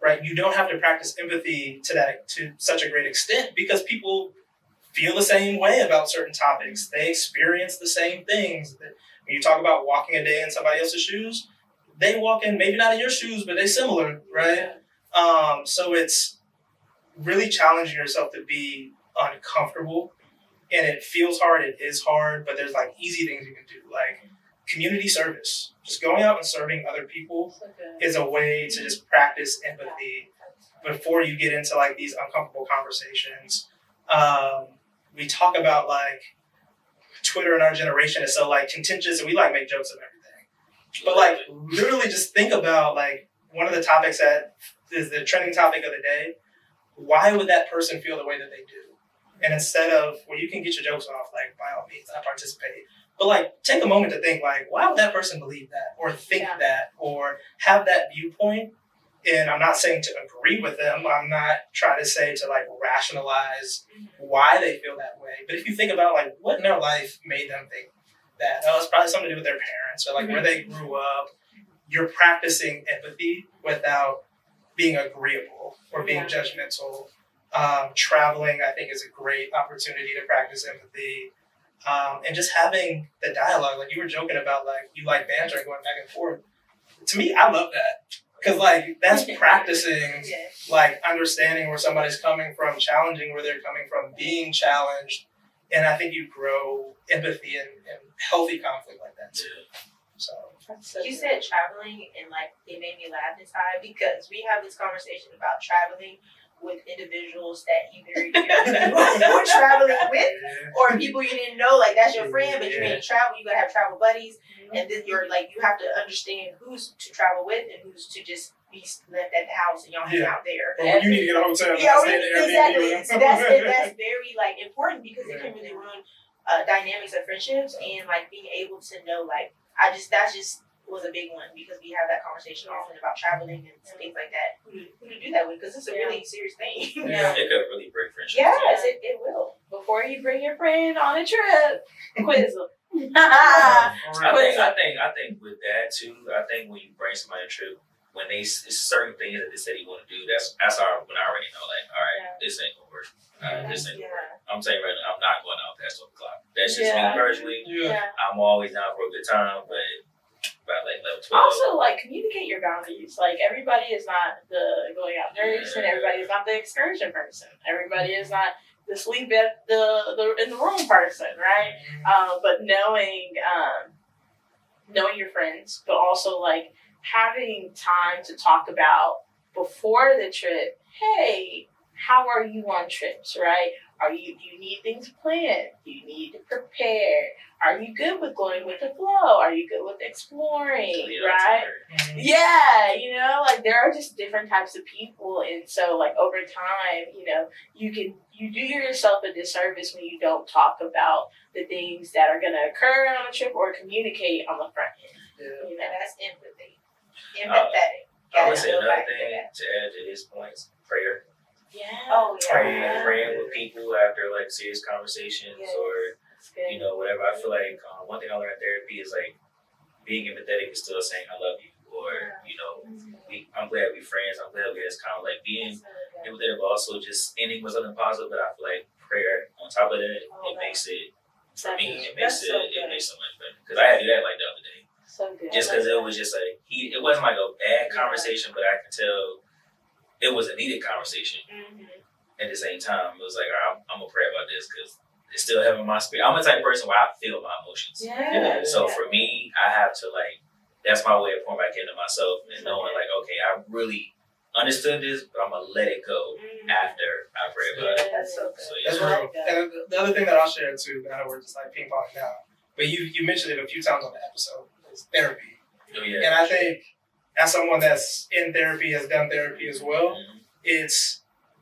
right, you don't have to practice empathy to such a great extent, because people feel the same way about certain topics. They experience the same things. When you talk about walking a day in somebody else's shoes, they walk in, maybe not in your shoes, but they're similar, right? So it's really challenging yourself to be uncomfortable. And it feels hard, it is hard, but there's like easy things you can do, like community service. Just going out and serving other people is a way to just practice empathy before you get into like these uncomfortable conversations. We talk about like Twitter in our generation is so like contentious, and we like make jokes of everything. But like literally just think about like one of the topics that is the trending topic of the day. Why would that person feel the way that they do? And instead of, well, you can get your jokes off, like, by all means, I participate. But, like, take a moment to think, like, why would that person believe that or think that or have that viewpoint? And I'm not saying to agree with them. I'm not trying to say to, like, rationalize why they feel that way. But if you think about, like, what in their life made them think that? Oh, it's probably something to do with their parents or, like, where they grew up. You're practicing empathy without being agreeable or being judgmental. Traveling, I think, is a great opportunity to practice empathy. And just having the dialogue, like you were joking about, like you like banter and going back and forth. To me, I love that because like that's practicing, like understanding where somebody's coming from, challenging where they're coming from, being challenged, and I think you grow empathy and healthy conflict like that too. So you said traveling, and like it made me laugh inside because we have this conversation about traveling with individuals that either you're traveling with or people you didn't know, like that's your friend, but you ain't travel. You gotta have travel buddies, and then you're like you have to understand who's to travel with and who's to just be left at the house and y'all hang out there. Or you need to get a hotel. Exactly. So that's very like important because it can really ruin dynamics of friendships and like being able to know like that just was a big one because we have that conversation often about traveling and things like that. Who to do that with because it's a really serious thing. It could really break friendships. Yes, it will. Before you bring your friend on a trip, quiz them. I think with that too. I think when you bring somebody on a trip, when it's certain things that they say they want to do, that's when I already know like, all right, this ain't gonna work. This ain't gonna work. I'm saying right now, I'm not going out past 12 o'clock. That's just me personally. I'm always down for a good time, but about like level 12. Also, like communicate your boundaries. Like everybody is not the going out nurse, and everybody is not the excursion person. Everybody is not the sleep at the in the room person, right? But knowing your friends, but also like having time to talk about before the trip. Hey, how are you on trips, right? Do you need things planned? Do you need to prepare? Are you good with going with the flow? Are you good with exploring, right? Yeah, like there are just different types of people, and so like over time, you do yourself a disservice when you don't talk about the things that are going to occur on a trip or communicate on the front end. That's empathy. Empathetic. I would say another thing to add to his points: prayer. Yeah. Oh yeah. Praying with people after like serious conversations or whatever. I feel like one thing I learned in therapy is like being empathetic is still saying I love you, or I'm glad we're friends. I'm glad it's kind of like being empathetic, but also just ending with something positive. But I feel like prayer on top of that, it makes it for me. It makes so much better because I had to do that like the other day. So good. Just because it was just like it wasn't like a bad conversation, but I could tell. It was a needed conversation. At the same time, it was like, I'm gonna pray about this because it's still having my spirit. I'm the type of person where I feel my emotions. So for me, I have to like, that's my way of pouring back into myself and knowing like, okay, I really understood this, but I'm gonna let it go after I pray about it. That's so good. That's real. And the other thing that I'll share too, that I we're just like ping pong now, but you mentioned it a few times on the episode, is therapy. Oh, yeah. And I think as someone that's in therapy, has done therapy as well,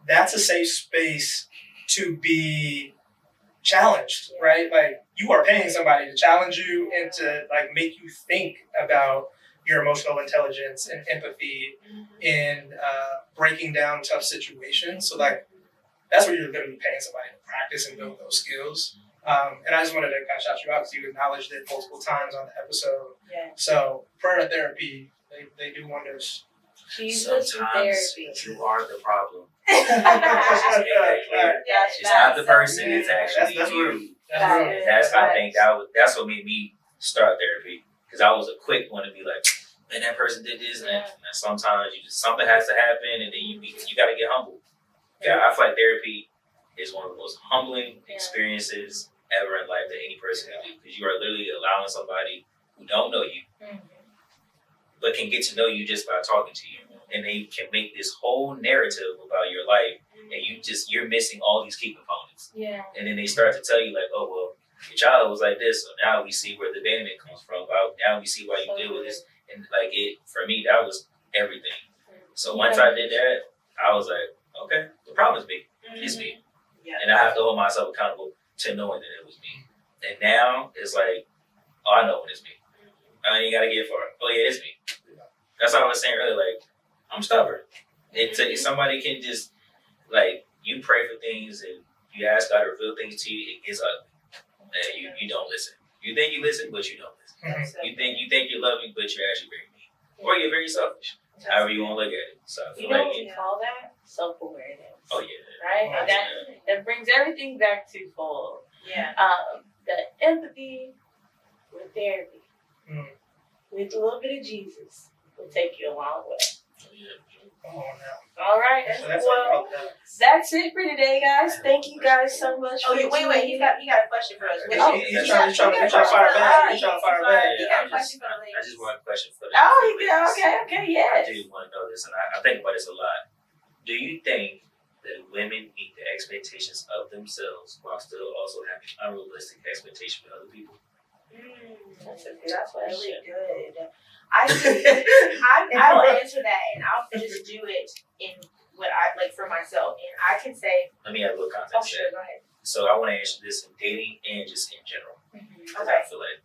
that's a safe space to be challenged, right? Like you are paying somebody to challenge you and to like make you think about your emotional intelligence and empathy and breaking down tough situations. So like that's where you're literally paying somebody to practice and build those skills. And I just wanted to kind of shout you out because you acknowledged it multiple times on the episode. So prayer and therapy, they do wonders. Jesus Sometimes therapy. you are the problem. Just make that clear. It's not the person, it's actually that's you. rude. That's rude. I think that's what made me start therapy, because I was a quick one to be like, man, that person did this, and sometimes something has to happen, and then you got to get humble. Yeah, I feel like therapy is one of the most humbling experiences ever in life that any person can do, because you are literally allowing somebody who don't know you, but can get to know you just by talking to you, and they can make this whole narrative about your life, and you're missing all these key components. Yeah. And then they start to tell you like, oh well, your child was like this, so now we see where the abandonment comes from. Now we see why you deal with this, and like for me, that was everything. So once I did that, I was like, okay, the problem is me. It's me. Yeah. And I have to hold myself accountable to knowing that it was me. And now it's like, oh, I know when it's me. I ain't got to get far. Oh yeah, it's me. That's what I was saying earlier. Like, I'm stubborn. Somebody can just, like, you pray for things and you ask God to reveal things to you, it gets ugly. And you don't listen. You think you listen, but you don't listen. You think you're loving, but you're actually very mean. Or you're very selfish. However you want to look at it. So I feel You know like what we call that? Self-awareness. Oh yeah. Right? And that brings everything back to full. Yeah. The empathy with therapy, with a little bit of Jesus, will take you a long way. Come on now. All right. Well, that's it for today, guys. Thank you guys so much. Oh, wait. He got a question for us. He's trying to fire back. He's trying to fire back. He got a question for the ladies. I just want a question for the Okay, yeah. I do want to know this, and I think about this a lot. Do you think that women meet the expectations of themselves while still also having unrealistic expectations for other people? That's a good question. Really good. I will answer that, and I'll just do it in what I like for myself, and I can say. Let me add a little context. Oh, sure, go ahead. So I want to answer this in dating and just in general. Okay. I feel like,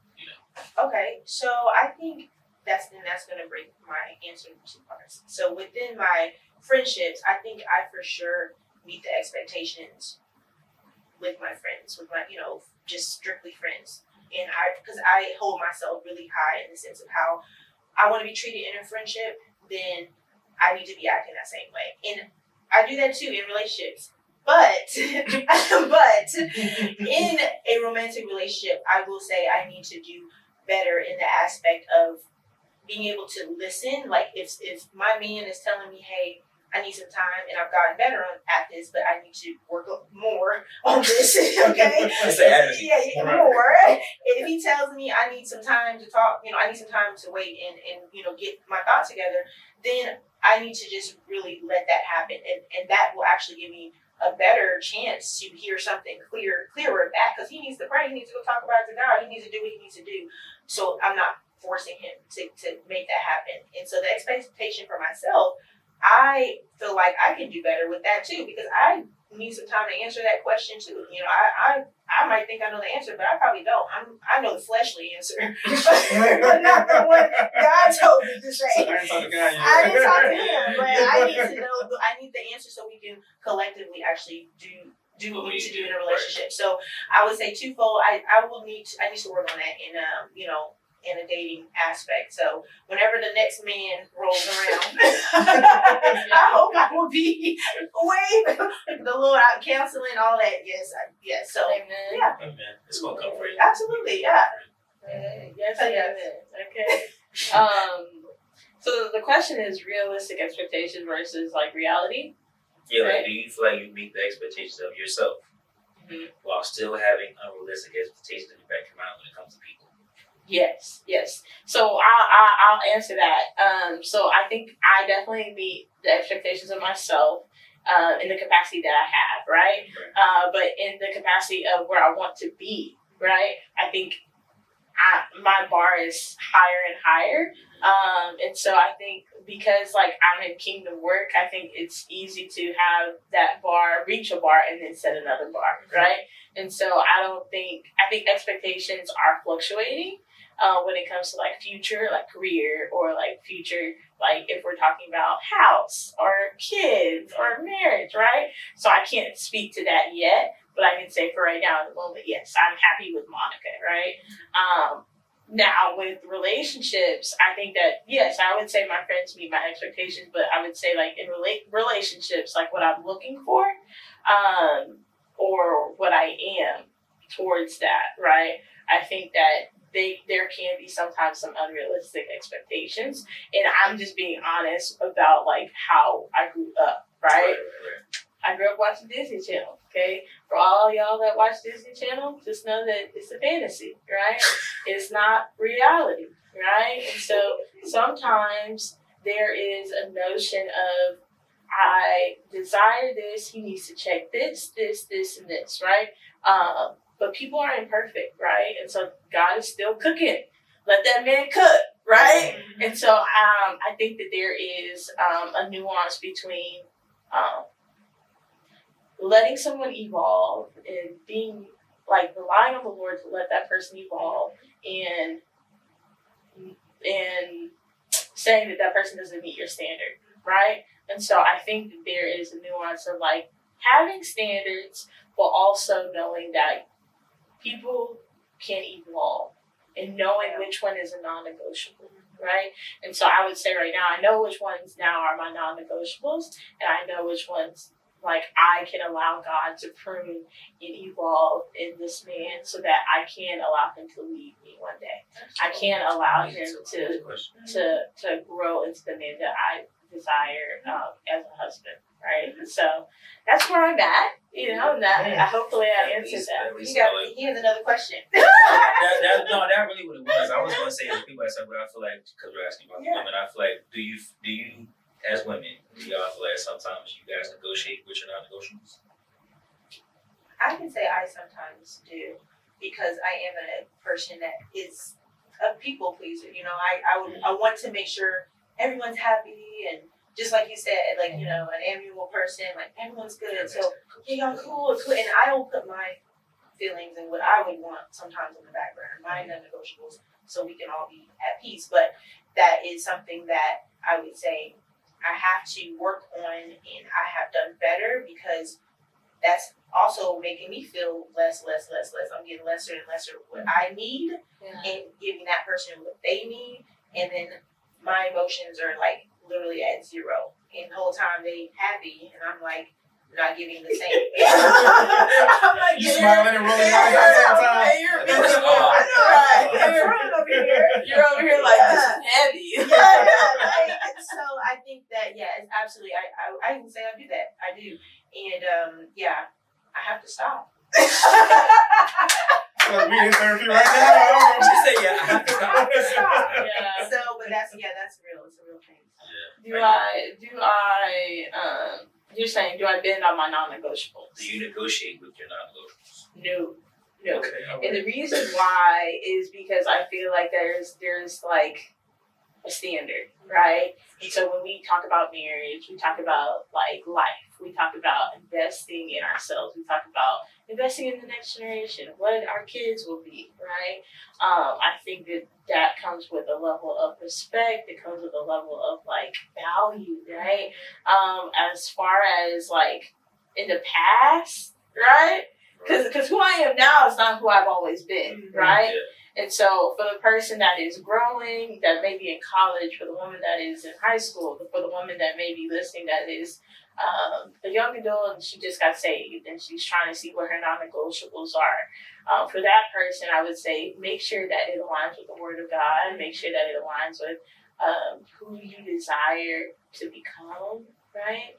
Okay, so I think that's going to break my answer into two parts. So within my friendships, I think I for sure meet the expectations with my friends, with my just strictly friends, and because I hold myself really high in the sense of how I want to be treated in a friendship, then I need to be acting that same way. And I do that too in relationships. But in a romantic relationship, I will say I need to do better in the aspect of being able to listen. Like if my man is telling me, hey, I need some time, and I've gotten better at this, but I need to work more on this, okay? More. If he tells me I need some time to talk, I need some time to wait and get my thoughts together, then I need to just really let that happen. And that will actually give me a better chance to hear something clearer back, because he needs to pray, he needs to go talk about it to God, he needs to do what he needs to do. So I'm not forcing him to make that happen. And so the expectation for myself, I feel like I can do better with that too, because I need some time to answer that question too. I might think I know the answer, but I probably don't. I know the fleshly answer, but not the one God told me to say. I didn't talk to him, but I need to know. I need the answer so we can collectively actually do what we need to do in a relationship. So I would say twofold. I need to work on that in in a dating aspect. So whenever the next man rolls around, I hope I will be way the Lord out counseling, all that. Yes. So Amen. Yeah. Amen. It's gonna come for you. Absolutely. Yeah. Yes. Okay. So the question is realistic expectations versus like reality. Yeah. Right? Like, do you feel like you meet the expectations of yourself while still having unrealistic expectations in the back of your mind when it comes to people? Yes. So I'll answer that. So I think I definitely meet the expectations of myself in the capacity that I have, right? But in the capacity of where I want to be, right? I think my bar is higher and higher. And so I think because like I'm in kingdom work, I think it's easy to have that bar, reach a bar, and then set another bar, right? And so I think expectations are fluctuating. When it comes to like future, like career, or like future, like if we're talking about house or kids or marriage, right? So I can't speak to that yet, but I can say for right now, at the moment, yes, I'm happy with Monica, right? Now with relationships, I think that yes, I would say my friends meet my expectations, but I would say like in relationships, like what I'm looking for, or what I am towards that, right? I think that there can be sometimes some unrealistic expectations, and I'm just being honest about like how I grew up, right? I grew up watching Disney Channel, okay? For all y'all that watch Disney Channel, just know that it's a fantasy, right? It's not reality, right? And so sometimes there is a notion of, I desire this, he needs to check this, and this, right? But people are imperfect, right? And so God is still cooking. Let that man cook, right? And so I think that there is a nuance between letting someone evolve and being like relying on the Lord to let that person evolve, and saying that person doesn't meet your standard, right? And so I think that there is a nuance of like having standards, but also knowing that people can evolve and knowing which one is a non-negotiable, right? And so I would say right now, I know which ones now are my non-negotiables, and I know which ones like I can allow God to prune and evolve in this man so that I can allow him to lead me one day. I can allow him to grow into the man that I desire as a husband, right? And so that's where I'm at, and hopefully I answered that. Here's another question. That really what it was. I was going to say to people, I said, but I feel like, because we're asking about the women, I feel like, do you as women, do y'all feel like sometimes you guys negotiate with your non-negotiables? I can say I sometimes do, because I am a person that is a people pleaser. I want to make sure everyone's happy, and just like you said, like, an amiable person, like everyone's good. So, y'all cool, and I don't put my feelings and what I would want sometimes in the background, my non-negotiables, so we can all be at peace. But that is something that I would say I have to work on, and I have done better, because that's also making me feel less. I'm getting lesser and lesser what I need, and giving that person what they need, and then my emotions are like literally at zero, and the whole time they happy, and I'm like not giving the same. I'm like, you smiling and rolling your eyes at the same time. You're over here like, this is heavy. And so I think that it's absolutely. I can say I do that. I do, and I have to stop. We in therapy right now. She said, "Yeah, I have to stop." Yeah. So, but that's real. It's a real thing. You're saying, do I bend on my non-negotiables? Do you negotiate with your non-negotiables? No. Okay. And the reason why is because I feel like there's like a standard, right? And so when we talk about marriage, we talk about like life. We talk about investing in ourselves. We talk about investing in the next generation, what our kids will be, right? I think that comes with a level of respect. It comes with a level of like value, right? As far as like in the past, right? Because who I am now is not who I've always been, right? Yeah. And so for the person that is growing, that may be in college, for the woman that is in high school, for the woman that may be listening that is a young adult and she just got saved and she's trying to see what her non-negotiables are. For that person, I would say make sure that it aligns with the Word of God. Make sure that it aligns with who you desire to become, right?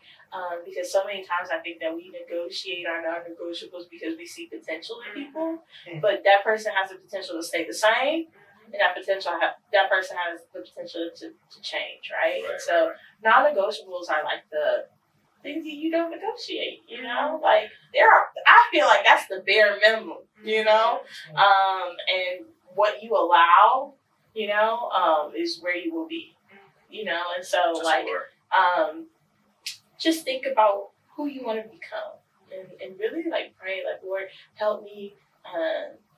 Because so many times I think that we negotiate our non-negotiables because we see potential in people, but that person has the potential to stay the same, and that person has the potential to change, right? So non-negotiables are like the things that you don't negotiate, like I feel like that's the bare minimum, and what you allow, is where you will be, and so like, just think about who you want to become and really like pray, like, Lord, help me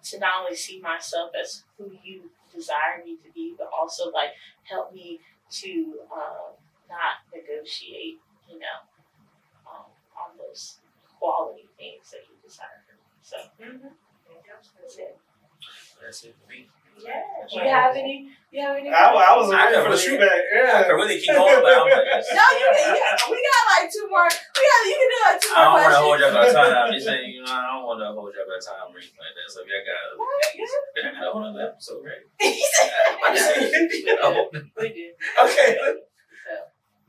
to not only see myself as who you desire me to be, but also like help me to not negotiate, on those quality things that you desire for me. So that's it. That's it for me. Yeah. You have any? I was looking for the shoe bag. I Yeah. could really keep going, but I'm like, No, you can. We got like two more. You can do like two I more don't want to hold questions. y'all by time. Just saying, you know, I don't want to hold y'all by time or anything like that. So if y'all got other things, then I got a whole other episode ready. He said, We do. Okay. So.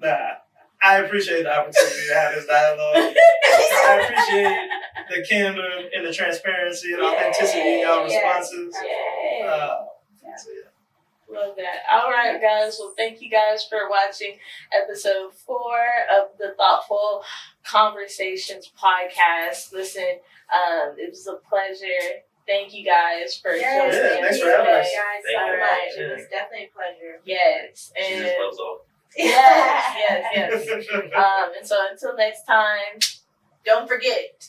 Nah, I appreciate the opportunity to have this dialogue. I appreciate the candor and the transparency and authenticity in y'all responses. Yeah. Love that. All right, guys. Well, thank you guys for watching episode 4 of the Thoughtful Conversations podcast. Listen, it was a pleasure. Thank you guys for joining us. Yeah, thanks for having us. Guys, Thank so you. much. It was definitely a pleasure. Yes. She And just closed off. yes. And so until next time, Don't forget,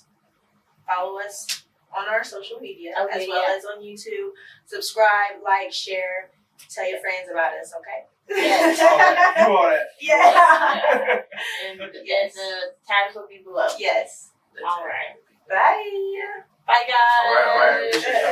follow us on our social media Okay, as well as on YouTube. Subscribe, like, share, tell your friends about us, okay? Yes. You all that. Yeah. and the tags will be below. Yes. All right. Bye. Bye, guys. All right. Appreciate y'all.